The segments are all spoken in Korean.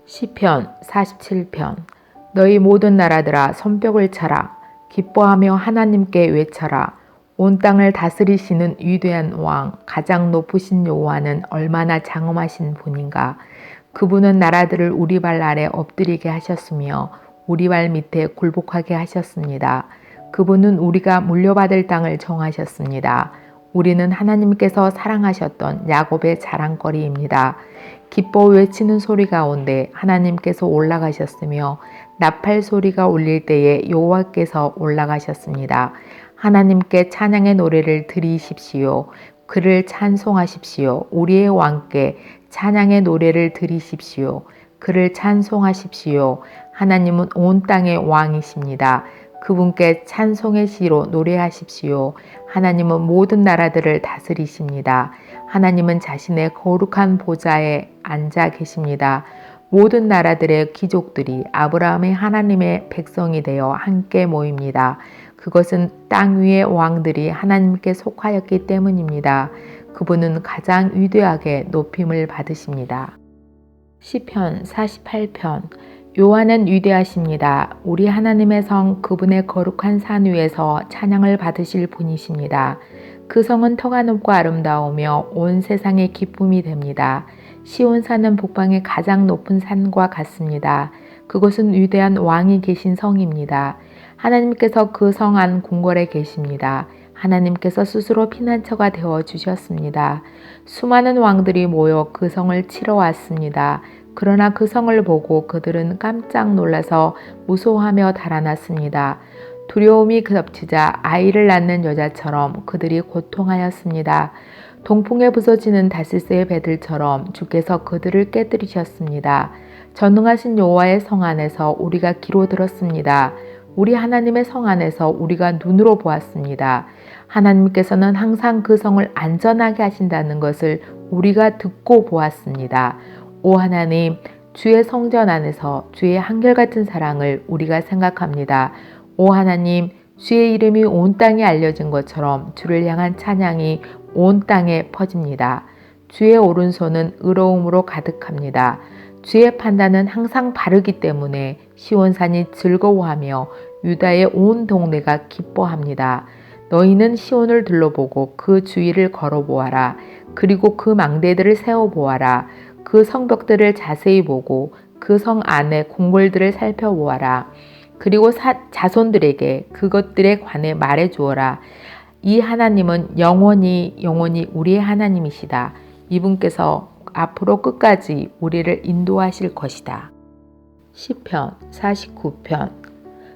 시편 47편. 너희 모든 나라들아 손뼉을 쳐라. 기뻐하며 하나님께 외쳐라. 온 땅을 다스리시는 위대한 왕, 가장 높으신 여호와는 얼마나 장엄하신 분인가. 그분은 나라들을 우리 발 아래 엎드리게 하셨으며 우리 발 밑에 굴복하게 하셨습니다. 그분은 우리가 물려받을 땅을 정하셨습니다. 우리는 하나님께서 사랑하셨던 야곱의 자랑거리입니다. 기뻐 외치는 소리 가운데 하나님께서 올라가셨으며 나팔 소리가 울릴 때에 여호와께서 올라가셨습니다. 하나님께 찬양의 노래를 드리십시오. 그를 찬송하십시오. 우리의 왕께 찬양의 노래를 드리십시오. 그를 찬송하십시오. 하나님은 온 땅의 왕이십니다. 그분께 찬송의 시로 노래하십시오. 하나님은 모든 나라들을 다스리십니다. 하나님은 자신의 거룩한 보좌에 앉아 계십니다. 모든 나라들의 귀족들이 아브라함의 하나님의 백성이 되어 함께 모입니다. 그것은 땅 위의 왕들이 하나님께 속하였기 때문입니다. 그분은 가장 위대하게 높임을 받으십니다. 시편 48편. 여호와는 위대하십니다. 우리 하나님의 성 그분의 거룩한 산 위에서 찬양을 받으실 분이십니다. 그 성은 터가 높고 아름다우며 온 세상의 기쁨이 됩니다. 시온산은 북방의 가장 높은 산과 같습니다. 그곳은 위대한 왕이 계신 성입니다. 하나님께서 그 성 안 궁궐에 계십니다. 하나님께서 스스로 피난처가 되어 주셨습니다. 수많은 왕들이 모여 그 성을 치러 왔습니다. 그러나 그 성을 보고 그들은 깜짝 놀라서 무서워하며 달아났습니다. 두려움이 겹치자 아이를 낳는 여자처럼 그들이 고통하였습니다. 동풍에 부서지는 다시스의 배들처럼 주께서 그들을 깨뜨리셨습니다. 전능하신 여호와의 성 안에서 우리가 귀로 들었습니다. 우리 하나님의 성 안에서 우리가 눈으로 보았습니다. 하나님께서는 항상 그 성을 안전하게 하신다는 것을 우리가 듣고 보았습니다. 오 하나님, 주의 성전 안에서 주의 한결같은 사랑을 우리가 생각합니다. 오 하나님, 주의 이름이 온 땅에 알려진 것처럼 주를 향한 찬양이 온 땅에 퍼집니다. 주의 오른손은 의로움으로 가득합니다. 주의 판단은 항상 바르기 때문에 시온산이 즐거워하며 유다의 온 동네가 기뻐합니다. 너희는 시온을 둘러보고 그 주위를 걸어보아라. 그리고 그 망대들을 세워보아라. 그 성벽들을 자세히 보고 그 성 안의 궁궐들을 살펴보아라. 그리고 자손들에게 그것들에 관해 말해주어라. 이 하나님은 영원히 우리의 하나님이시다. 이분께서 앞으로 끝까지 우리를 인도하실 것이다. 시편 49편.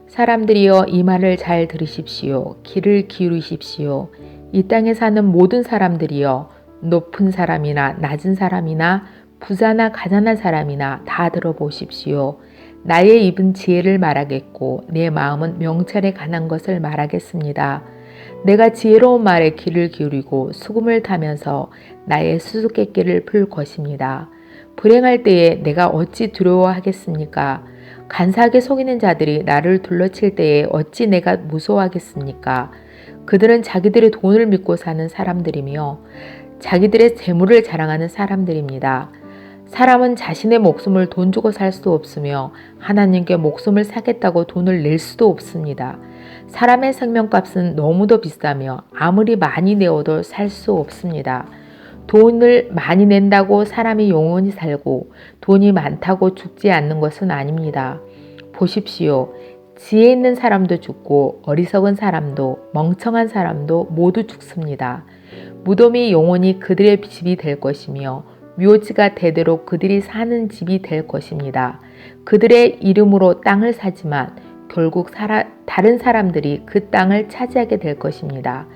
사람들이여 이 말을 잘 들으십시오. 귀를 기울이십시오. 이 땅에 사는 모든 사람들이여 높은 사람이나 낮은 사람이나 부자나 가난한 사람이나 다 들어보십시오. 나의 입은 지혜를 말하겠고 내 마음은 명철에 관한 것을 말하겠습니다. 내가 지혜로운 말에 귀를 기울이고 수금을 타면서 나의 수수께끼를 풀 것입니다. 불행할 때에 내가 어찌 두려워하겠습니까? 간사하게 속이는 자들이 나를 둘러칠 때에 어찌 내가 무서워하겠습니까? 그들은 자기들의 돈을 믿고 사는 사람들이며 자기들의 재물을 자랑하는 사람들입니다. 사람은 자신의 목숨을 돈 주고 살 수 없으며 하나님께 목숨을 사겠다고 돈을 낼 수도 없습니다. 사람의 생명값은 너무도 비싸며 아무리 많이 내어도 살 수 없습니다. 돈을 많이 낸다고 사람이 영원히 살고 돈이 많다고 죽지 않는 것은 아닙니다. 보십시오. 지혜 있는 사람도 죽고 어리석은 사람도 멍청한 사람도 모두 죽습니다. 무덤이 영원히 그들의 집이 될 것이며 묘지가 대대로 그들이 사는 집이 될 것입니다. 그들의 이름으로 땅을 사지만 결국 다른 사람들이 그 땅을 차지하게 될 것입니다.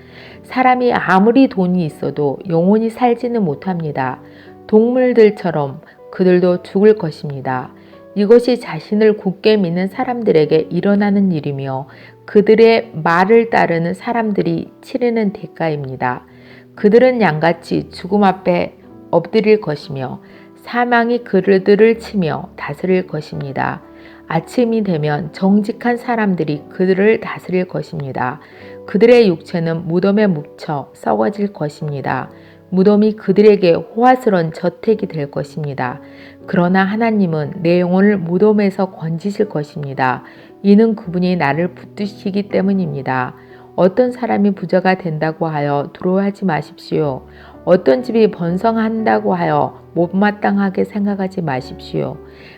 사람이 아무리 돈이 있어도 영원히 살지는 못합니다. 동물들처럼 그들도 죽을 것입니다. 이것이 자신을 굳게 믿는 사람들에게 일어나는 일이며 그들의 말을 따르는 사람들이 치르는 대가입니다. 그들은 양같이 죽음 앞에 엎드릴 것이며 사망이 그들을 치며 다스릴 것입니다. 아침이 되면 정직한 사람들이 그들을 다스릴 것입니다. 그들의 육체는 무덤에 묻혀 썩어질 것입니다. 무덤이 그들에게 호화스러운 저택이 될 것입니다. 그러나 하나님은 내 영혼을 무덤에서 건지실 것입니다. 이는 그분이 나를 붙드시기 때문입니다. 어떤 사람이 부자가 된다고 하여 두려워하지 마십시오. 어떤 집이 번성한다고 하여 못마땅하게 생각하지 마십시오.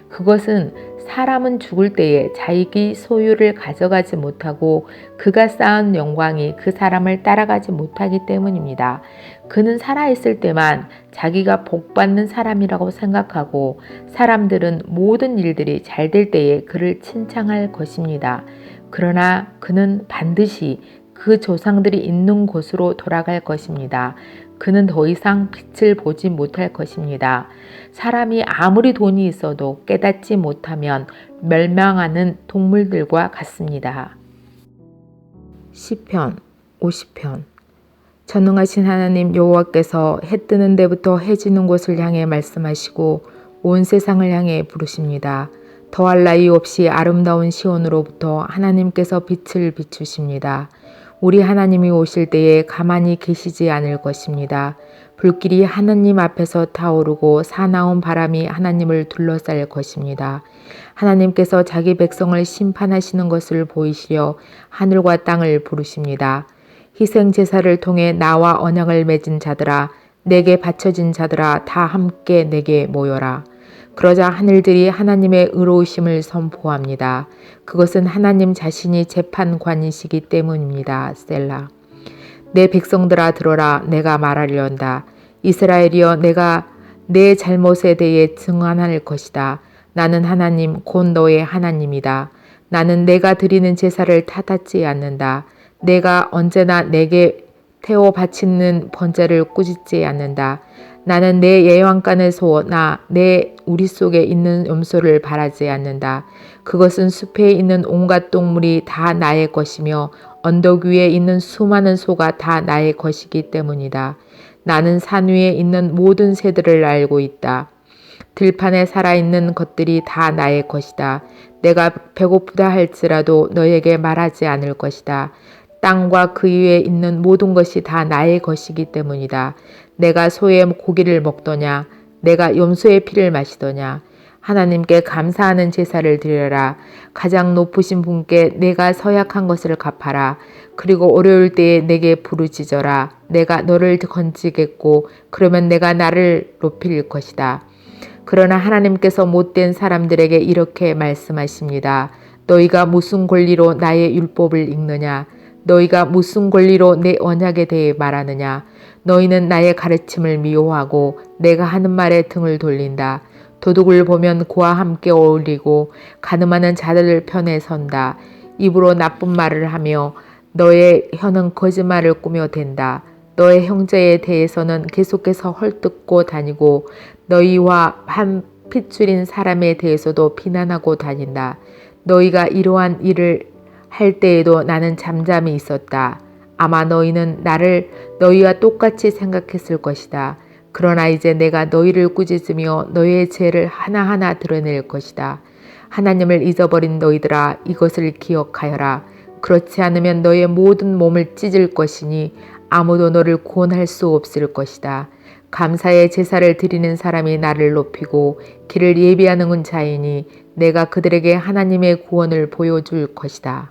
그것은 사람은 죽을 때에 자기 소유를 가져가지 못하고 그가 쌓은 영광이 그 사람을 따라가지 못하기 때문입니다. 그는 살아있을 때만 자기가 복받는 사람이라고 생각하고 사람들은 모든 일들이 잘 될 때에 그를 칭찬할 것입니다. 그러나 그는 반드시 그 조상들이 있는 곳으로 돌아갈 것입니다. 그는 더 이상 빛을 보지 못할 것입니다. 사람이 아무리 돈이 있어도 깨닫지 못하면 멸망하는 동물들과 같습니다. 시편 50편. 전능하신 하나님 여호와께서 해 뜨는 데부터 해 지는 곳을 향해 말씀하시고 온 세상을 향해 부르십니다. 더할 나위 없이 아름다운 시온으로부터 하나님께서 빛을 비추십니다. 우리 하나님이 오실 때에 가만히 계시지 않을 것입니다. 불길이 하나님 앞에서 타오르고 사나운 바람이 하나님을 둘러쌀 것입니다. 하나님께서 자기 백성을 심판하시는 것을 보이시려 하늘과 땅을 부르십니다. 희생 제사를 통해 나와 언약을 맺은 자들아, 내게 바쳐진 자들아, 다 함께 내게 모여라. 그러자 하늘들이 하나님의 의로우심을 선포합니다. 그것은 하나님 자신이 재판관이시기 때문입니다. 셀라. 내 백성들아 들어라, 내가 말하려한다. 이스라엘이여, 내가 내 잘못에 대해 증언할 것이다. 나는 하나님 곧 너의 하나님이다. 나는 내가 드리는 제사를 탓하지 않는다. 내가 언제나 내게 태워 바치는 번제를 꾸짖지 않는다. 나는 내 예왕간의 소나 내 우리 속에 있는 염소를 바라지 않는다. 그것은 숲에 있는 온갖 동물이 다 나의 것이며 언덕 위에 있는 수많은 소가 다 나의 것이기 때문이다. 나는 산 위에 있는 모든 새들을 알고 있다. 들판에 살아있는 것들이 다 나의 것이다. 내가 배고프다 할지라도 너에게 말하지 않을 것이다. 땅과 그 위에 있는 모든 것이 다 나의 것이기 때문이다. 내가 소의 고기를 먹더냐? 내가 염소의 피를 마시더냐? 하나님께 감사하는 제사를 드려라. 가장 높으신 분께 내가 서약한 것을 갚아라. 그리고 어려울 때에 내게 부르짖어라. 내가 너를 건지겠고 그러면 내가 나를 높일 것이다. 그러나 하나님께서 못된 사람들에게 이렇게 말씀하십니다. 너희가 무슨 권리로 나의 율법을 읽느냐? 너희가 무슨 권리로 내 언약에 대해 말하느냐? 너희는 나의 가르침을 미워하고 내가 하는 말에 등을 돌린다. 도둑을 보면 그와 함께 어울리고 가늠하는 자들 편에 선다. 입으로 나쁜 말을 하며 너의 혀는 거짓말을 꾸며 댄다. 너의 형제에 대해서는 계속해서 헐뜯고 다니고 너희와 한 핏줄인 사람에 대해서도 비난하고 다닌다. 너희가 이러한 일을 할 때에도 나는 잠잠히 있었다. 아마 너희는 나를 너희와 똑같이 생각했을 것이다. 그러나 이제 내가 너희를 꾸짖으며 너희의 죄를 하나하나 드러낼 것이다. 하나님을 잊어버린 너희들아, 이것을 기억하여라. 그렇지 않으면 너의 모든 몸을 찢을 것이니 아무도 너를 구원할 수 없을 것이다. 감사의 제사를 드리는 사람이 나를 높이고 길을 예비하는 자이니 내가 그들에게 하나님의 구원을 보여줄 것이다.